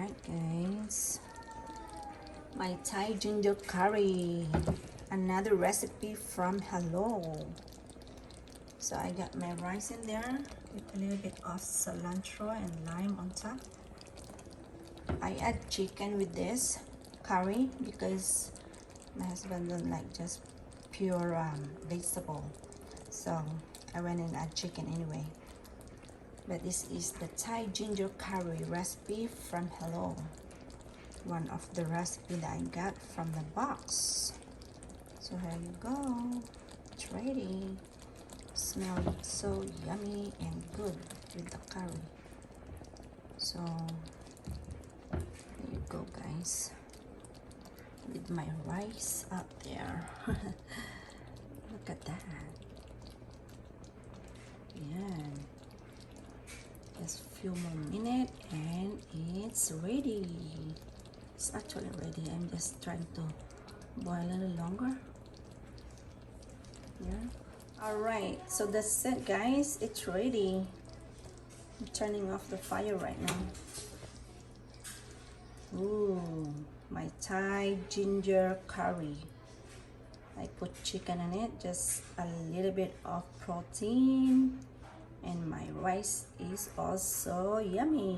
Alright guys, my Thai ginger curry, another recipe from Hello. So I got my rice in there with a little bit of cilantro and lime on top. I add chicken with this curry because my husband don't like just pure vegetable, so I went and add chicken anyway. But this is the Thai ginger curry recipe from Hello, one of the recipe that I got from the box. So here you go, it's ready. Smells so yummy and good with the curry. So there you go guys, with my rice out there. Look at that. Yeah, just a few more minutes and it's ready. It's actually ready. I'm just trying to boil a little longer. Yeah. Alright, so that's it guys, it's ready. I'm turning off the fire right now. Ooh, my Thai ginger curry. I put chicken in it, just a little bit of protein, and my rice is also yummy.